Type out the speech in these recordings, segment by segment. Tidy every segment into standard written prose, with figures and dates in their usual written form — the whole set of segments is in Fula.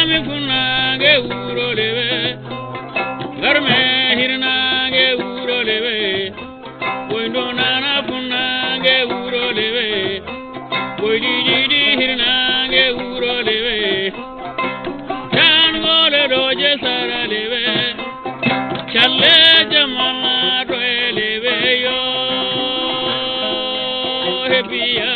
jami funange uro lewe garme hirnange uro lewe boyndo nana funange uro lewe boydi di hirnange uro lewe jan gole doje sara lewe challe jamama do lewe yo hebiya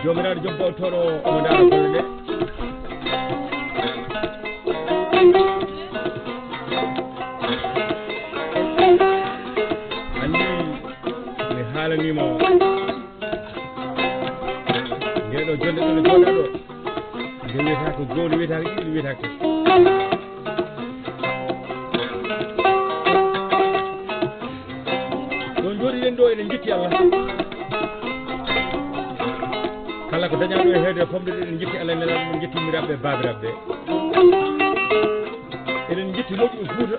jomiraɗo jom baw toro omo dara golle andi mi haalanimo ndeɗo jonde ɗo joɗa ɗo nde wiyata ko goto wiyata ko ɗiɗi wiyata ko ɗon jooɗiɗen ɗo eɗen jetti Allah kala ko dañaɗo e heede fomde eɗen jetti Allah nelaɗo ɗum jettimiraɓe babiraɓe eɗen jetti moƴƴi e Fouta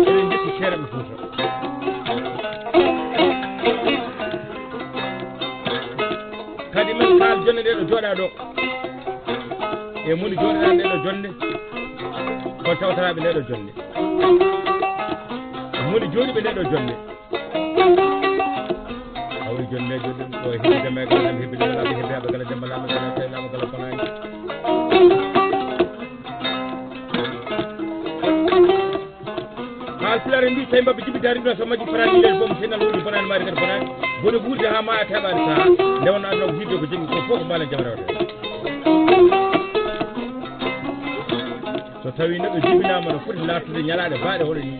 eɗen jetti seereɓe Fouta kadi men kaal jonde ɗe ɗo jooɗa ɗo e moni jooɗaɗa nde ɗo jonde ko tawtaraɓe nde ɗo jonde moni jooɗiɓe nde ɗo jonde hawri jonde joɗɗum ɗo hibide me kala hibide wala ɓe heɓe kala demba lama kala taylama kala konani kaal pilare mbi tawi mbabɓe jibitari ɗo so majji farani nder boom sinal woni bonani mari kadi bonani bone wuurde ha ma teɓani saha nde wonno adno ko hidde ko jogui ko fof ko mbalen jam rewte so tawi neɗɗo jibinama no foti lattude ñalaɗe baaɗe hoɗo ni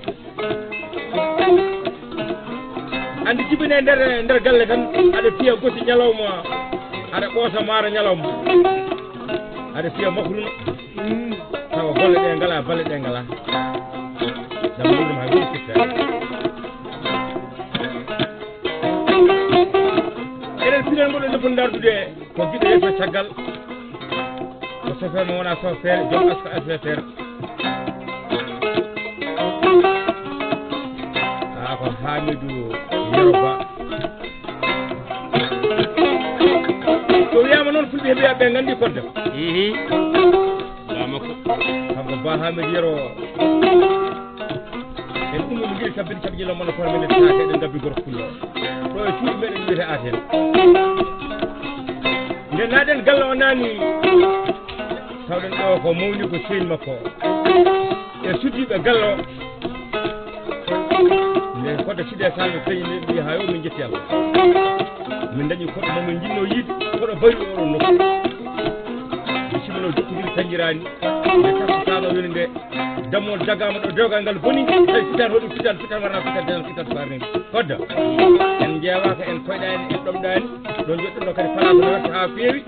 andi jibine nder galle tan aɗa fiya gosi ñalawma aɗa ɓoosa maaro ñalawma aɗa fiya makruna tawa golle ɗe ngala balle ɗe ngala dam ɗum ha woni sitta eɗen pinel ngoɗo nefon dardude ko giɗo yeeso caggal ko chauffeur mo wona chauffeur joom asko SVTR ko Hamidou Yoroba so wiyama noon fulɓe heeɓe ɓe gandi kodde bamakko kanko Ba Hamidou Yoro en ɗum no jiɗi sabbini saɓijilo mono kono men taake eɗen gabbi gorko pullo ɗo e cuuɗi meɗen wiyete aten nde naɗen galle o nani tawɗen ɗo ko mawni ko seeni makko e suddiɓe galle o nde kodde siɗe salɓe peñi nde mbi ha yo min jetti Allah min dañi koɗo momin jinno yiide koɗo bayɗo oɗon nokku bisimino jokkodiri tañirani nde taskotano woni nde dammol jaggama ɗo dewgal ngal boni tawi fitan hoɗum fitan warna fitan denan fitan farni kodda en jeewaka en koyɗani en ɗomɗani ɗon joɗɗon ɗo kadi place no watta ha feewi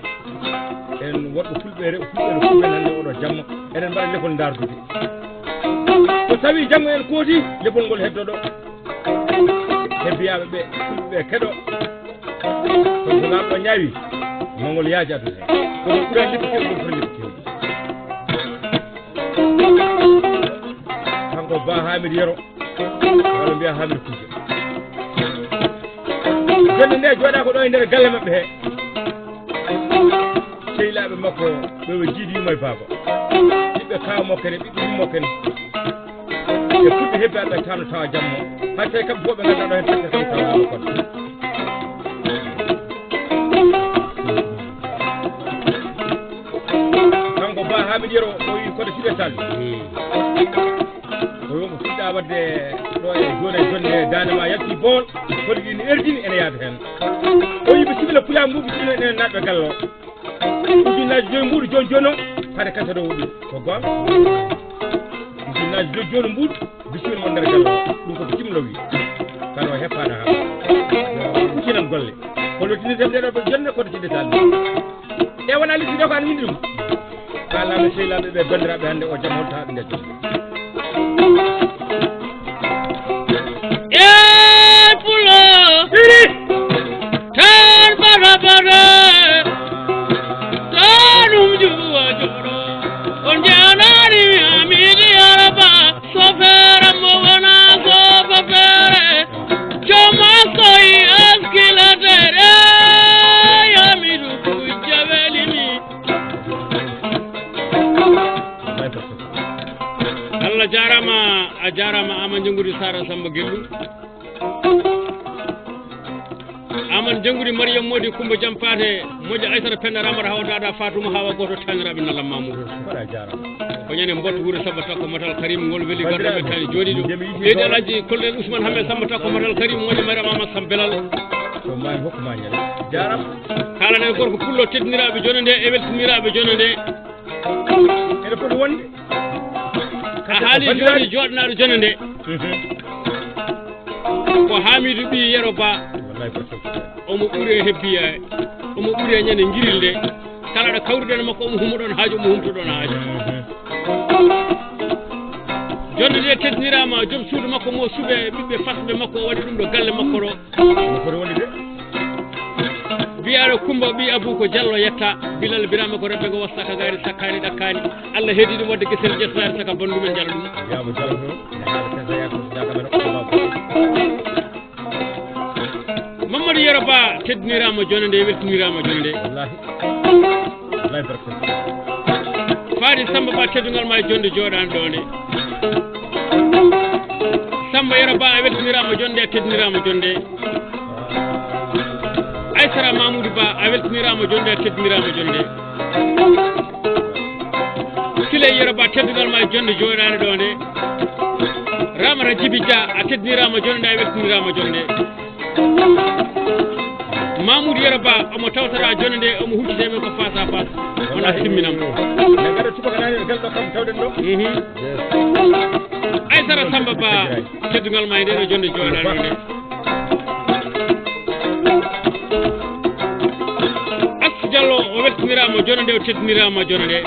en woɗɗo fulɓe no fulɓe hande oɗo jamma eɗen mbaɗa lefol dardude so tawi jamma en kooti lefol ngol heddoɗo hebbiyaɓe ɓe fulɓe keɗo kono so lamɗo ñaawi mongol yaaji addude kono ɓuura leppi kewɗi ɗum foti leppi kewɗi Hamid Yero walla mbiya Hamid Koudia jonde nde jooɗa ko ɗo e nder galle maɓɓe he sehilaɓe makko ɓeɓe jiidi yumma e baaba ɓiɓɓe kaw mokkene ɓiɓɓe yummokene e fuɗɗi hebbe aɓe tano tawa jammo hay tawi kamɓe fof ɓe ganduɗa ɗo hen tacca kam tawa kon kanko Ba Hamid Yero o wi koɗe siɗe salli o wimo fuɗɗa wadde ɗo e jonde dande ma yalti bool koɗe ɗi ne erdini ene yaada hen o yiɓe sibila pula mbuɓe ɗino enen natɓe gallo ujunnaji joyi mbuɗo joni joni o haade kasaɗo wuɗi ko gon ujunnaji joyi joni mbuɗo bisimilla mon nder gallo ɗum koko timlo wi kano heppaɗa ha kinan golle ko lottinirteɓe ɗeɗo ɓe jonde koɗe siɗe salli e wona lissi ɗo ko an windi ɗum kalaɓe sehilaɓe ɓe bandiraɓe hannde o jaam holta haɓe nde jonde a jarama Aman Jangudi Sara Samba Gellu Aman Jangudi Mariam Modi Kumba Jampate moƴƴo Aissata Penda Ramata Hawa Dada Fatouma Hawa goto taniraɓe Nalla Mamoudou ko ñande mbotto wuuro Samba Takko Matal Karim ngol weeli garɗoɓe tani jooɗi ɗo ɓeydi alaji kolɗen Ousmane Hammed Samba Takko Matal Karim moƴƴo Mariam Amadou Sam Belal haalane gorko pullo teddiniraɓe joni nde e weltiniraɓe joni nde ene foti wonde a haali joni joɗanaɗo joni nde ko Hamidou ɓi Yero Ba omo ɓuuri hebbiya omo ɓuuri e ñande jiril nde kala ɗo kawruɗen makko omo humuɗon haaju omo humtoɗon haaju jonde nde teddinirama joom suudu makko mo suuɓe ɓiɓɓe fasɓe makko o waɗi ɗum ɗo galle makko ɗo biyaɗo Kumba ɓi Abou ko Diallo yetta Bilal Birama ko rebbe go wasta ka gari sakkani ɗakkani Allah heedi ɗum wadde guesel ƴettare saka bandumen jala ɗum Mamadou Yero Ba teddinirama joni nde weltinirama joni nde faadi Samba Ba teddugal ma jonde joɗani ɗo nde Samba Yero Ba weltinirama joni nde teddinirama joni nde Aissara Mamoudou Ba a weltinirama jonde a teddinirama jonde Sile Yero Ba teddugal ma jonde joɗani ɗo nde Ramata Djibi Dia a teddinirama jonde a weltinirama jonde Mamoudou Yero Ba omo tawtata jonde nde omo hucciteme ko face à face wona simminam Aissara Samba Ba teddugal ma e ndeɗo jonde joɗani ɗo nde Diallo o weltinirama joni nde o teddinirama joni nde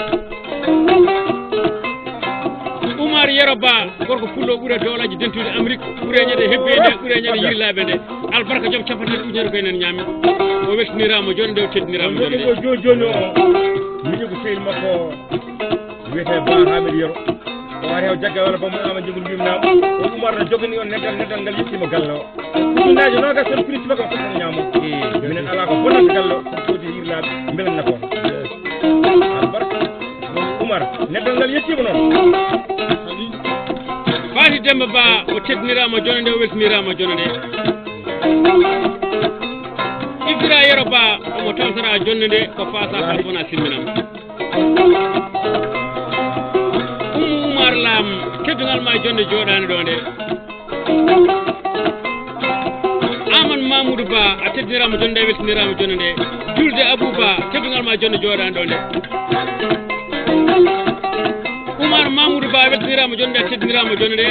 Oumar Yero Ba gorko pullo ɓuure dowlaji dentude Amérique ɓuure ñande hebbede ɓuure ñande yirilaɓe nde albarka joom capantati ujunere koye nen ñaami o weltinirama joni nde o teddinirama joni nde joni joni o miñi ko sehil makko wiyete Ba Hamid Yero o ari o jagga walla bamo Amadou Djibril mbimnama o Oumar no jogani on neddal ngal yettima galle o ujunnaji nogas ton prix makko fof ñamo minen ala ko bonnata galle o sodi yirlaɓe belanna kon albarka Oumar neddal ngal yettima noon Fati Demba Ba o teddinirama joni nde o weltinirama joni nde Ibra Yero Ba omo tawtara joni nde ko face à face wona simminam Oumar Lam teddugal ma jonde joɗani ɗo nde Aman Mamoudou Ba a teddinirama joni nde weltinirama joni nde Julde Abou Ba teddugal ma jonde joɗani ɗo nde Oumar Mamoudou Ba weltinirama joni nde a teddinirama joni nde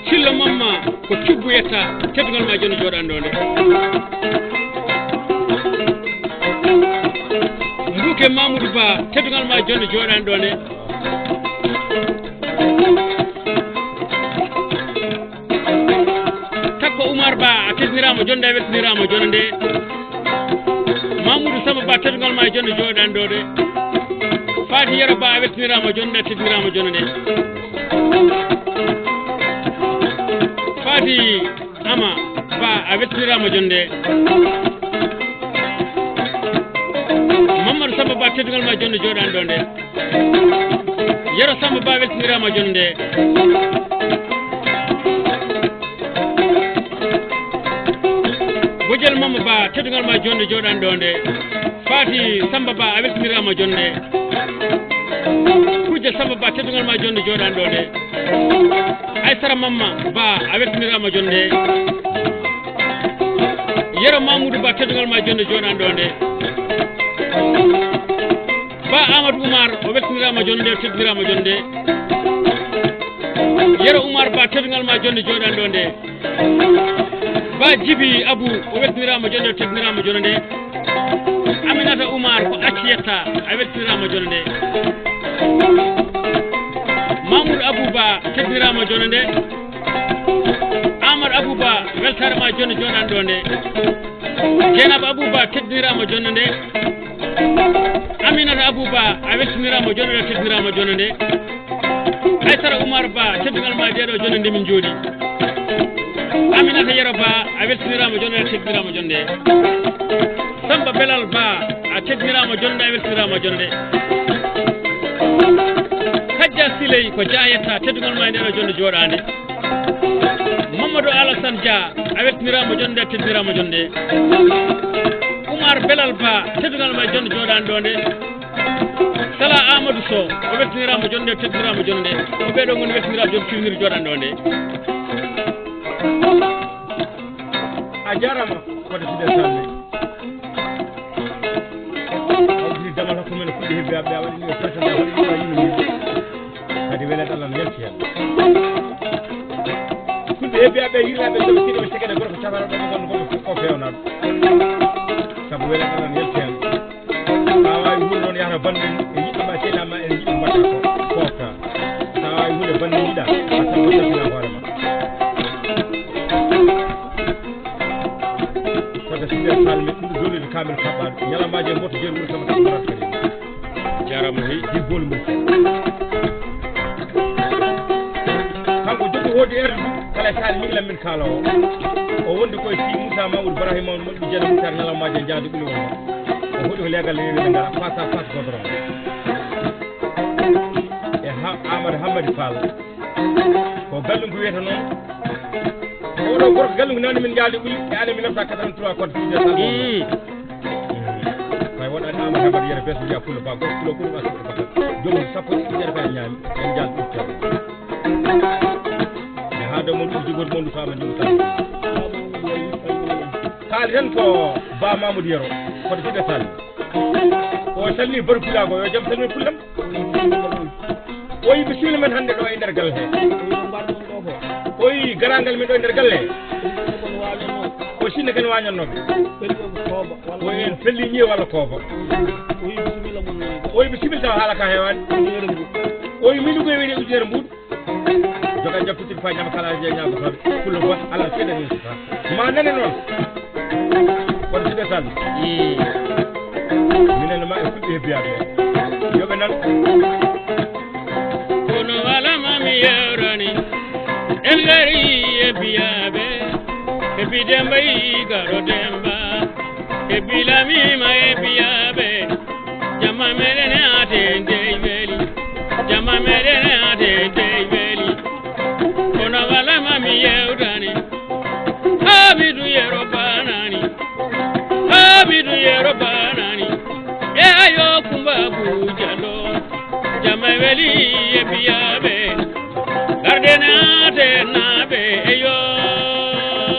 Sillo Mamma ko cubbu yetta teddugal ma joni joɗani ɗo nde Mbuke Mamoudou Ba teddugal ma jonde joɗani ɗo nde Takko Oumar Ba a teddinirama joni nde a weltinirama joni nde Mamoudou Samba Ba teddugal ma jonde joɗani ɗo nde Fati Yero Ba a weltinirama joni nde a teddinirama joni nde Fati ama ba a weltinirama jonde Mamadou Samba Ba teddugal ma jonde joɗani ɗo nde Yero Samba Ba weltinirama jonde Bojel Mama Ba teddugal ma jonde joɗani ɗo nde Fati Samba Ba a weltinirama jonde Kuje Samba Ba teddugal ma jonde joɗani ɗo nde Aysara Mamma Ba a weltinirama jonde Yero Mamoudou Ba teddugal ma jonde joɗani ɗo nde Ba Amadou Oumar o weltinirama jonde o teddinirama jonde Yero Oumar Ba teddugal ma jonde joɗani ɗo nde Ba Djibi Abou o weltinirama jonde o teddinirama jonde nde Aminata Oumar ko acci yetta a weltinirama jonde nde Mamoudou Abou Ba teddinirama jonde nde Amadou Abou Ba weltarema jonde joɗani ɗo nde Dieynaba Abou Ba teddinirama jonde nde Aminata Abou Ba a weltinirama jonde nde teddinirama jonde nde Aysara Oumar Ba teddugal ma deɗo jonde nde min jooɗi Aminata Yero Ba a weltinirama jonde nde teddinirama jonde nde Samba Belal Ba a teddinirama jonde nde a weltinirama jonde nde Kadja Siley ko jayetta teddugal ma ndeɗo jonde joɗande Mamadou Alassane Dia a weltinirama jonde nde teddinirama jonde nde Oumar Belal Ba teddugal ma jonde joɗani ɗo nde Sala Amadou Sow o weltinirama jonde nde teddinirama jonde nde ko ɓeɗo goni weltinirama jonde cuwniri joɗani ɗo nde a jarama koɗo Fidel Sallé hawtiri damal hakkumen fuɗɗi hebbiyaɓe a waɗi ɗiɗo presente a waɗi ɗiɗo yimɓe kadi welet Allah no yalti hen fulɓe hebbiyaɓe yirnaɓe soɓe tiɗoɓe segede gorko cafara ɗo gonno goɓe ko fewnaɗo saabu welet Allah no yalti hen sa wawi hunde noon yahata bande e yiɗɗima seeɗama ene yiɗi mbatta ko pofta sa wawi hunde bande yiɗa a tan mbattatina hoorema kono Fidel Sallé ɗum doliɗo kamel kaɓɓaɗo ñalamaji e mboto jeeri wuuro sama tan mbarat kadi jarama heyi jibbol mum kanko jogo wodi erde du kala sali miglam min kalawo o wondi koye si Moussa Mamoudou Ibrahima on moƴƴi jeeɗa mutar ñalamaji e jaadi ɓuuri won o hoɗi ko legal rewi ɓe ngara face à face godron e Amadou Hammady Fall ko gallum ko wiyata noon oɗo gorko gallum ko nani min jaaldi ɓuuri e année 1983 code Fidel Sallé kay wonani Amadou Hammady yere beso jiya fulla ba goto kilo ɓuuri asibiti bakkat jomum sappo ɗiɗi ƴere kay ñaami en jaaldi ɓuttede e haade mon ɗum jogori mon ɗum fama jogi tan kaali tan ko Ba Mamoudou Yero koto Fidel Sallé o salni bari pulago yo jaam salmi pullam o yi bisimilla men hannde ɗo e nder galle he o yi garangal men ɗo e nder galle he o sinno ken wañannoɓe o en felli ñiye walla kooba o yi bisimilla taw haala ka hewani o yi milugoye weɗi ujunere mbuɗo joga jappitide fa ñama kala je ñagotoɓe pulla bon ala seeɗa ni suta ma nane noon kono Fidel Sallé minen ma e fulɓe hebbiyaɓe yoɓe nan kono wala mami yewrani en gari hebbiyaɓe hebbi Demba Gaɗo Demba hebbi Lamima hebbiyaɓe jamma meɗen ate dey weeli jamma meɗen ate dey weeli kono wala mami yewrani Hamidou Yero banani Hamidou Yero banani e ayo Kumba Abou Diallo jamma weeli hebbiyaɓe gardene ate naɓe e yodoro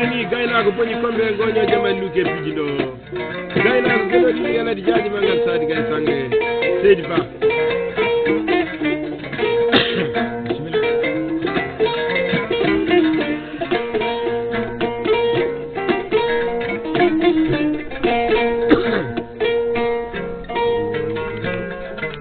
ni gaynako boñi kombe goño jaman luke piji ɗo gaynako geɗoɗi yanadi jaaji magal sadi gay sange seydi ba